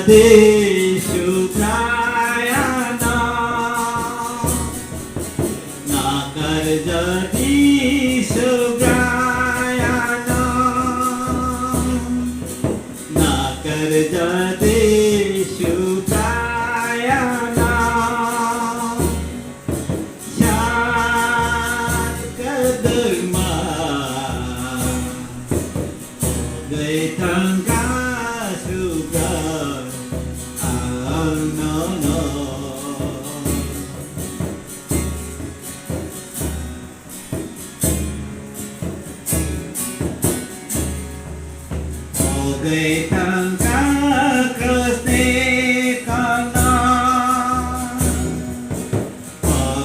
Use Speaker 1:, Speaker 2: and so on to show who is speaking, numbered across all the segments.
Speaker 1: Jadeshu Prayana Nakar Jadeshu Prayana Nakar Jadeshu Prayana Chan Kadharma Gây thăng ca su ca no no Gây thăng ca krasne kana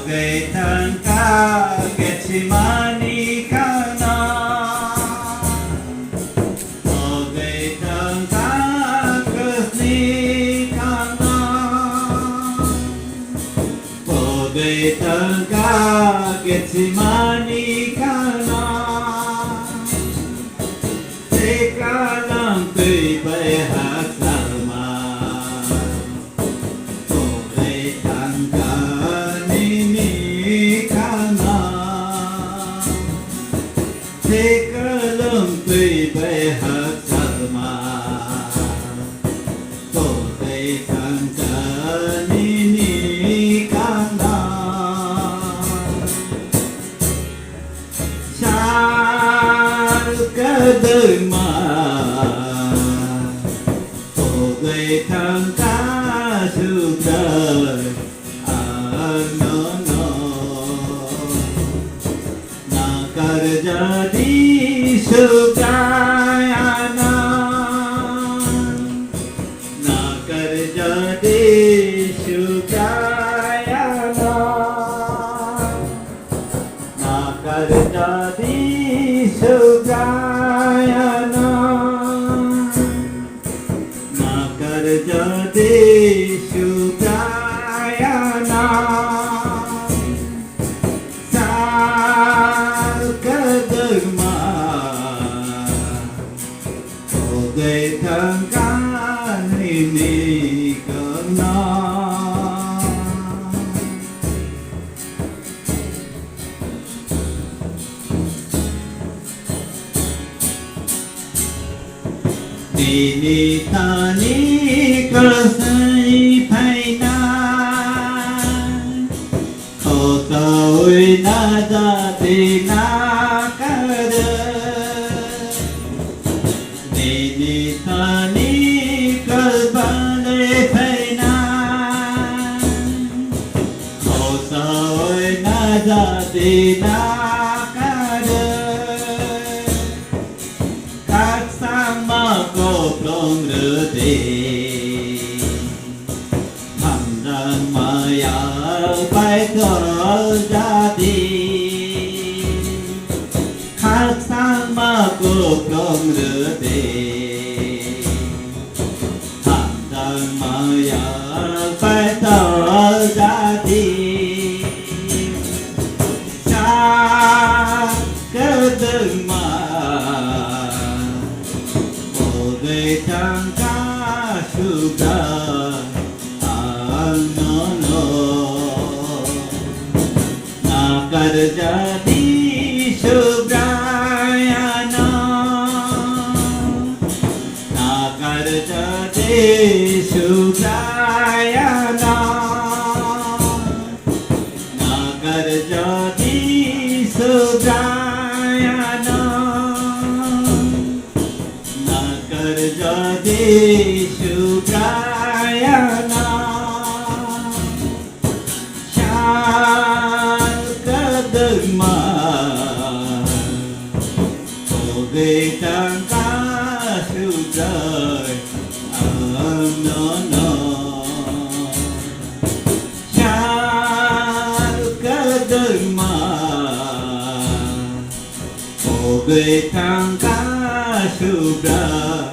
Speaker 1: Gây thăng ca getchimani kana Gây thăng ca getchimani kana Thế ca lam tùy bày hát salma Cô gây thăng ca nini kana Thế ca lam tùy bày hát salma Cô gây thăng ca nini kana Kadharma Cô gây thăng ca su đời no no Nakar Jadeshu Prayana Nakar Jadeshu Prayana Nakar Jadeshu Prayana Nakar Jadeshu Prayana Sal Kadharma Cô gây thăng ca nini kana Nini tani krasai phaina Khổ tội na ra tì na kar Nini tani krasai phaina Khổ tội na ra tì na kar Các sang ma cô plong rửa tì Thầm rằng mà ya phải thở ra tì Các sang ma cô plong rửa tì Thầm rằng mà ya phải thở ra tì Cha Kadharma Gây thăng ca su ca no no Nakar Jadeshu Prayana Nakar Jadeshu Prayana Nakar Jadeshu Prayana Nakar Jadeshu Prayana Sal Kadharma Cô gây thăng ca su đời no no Sal Kadharma Cô gây thăng ca su đời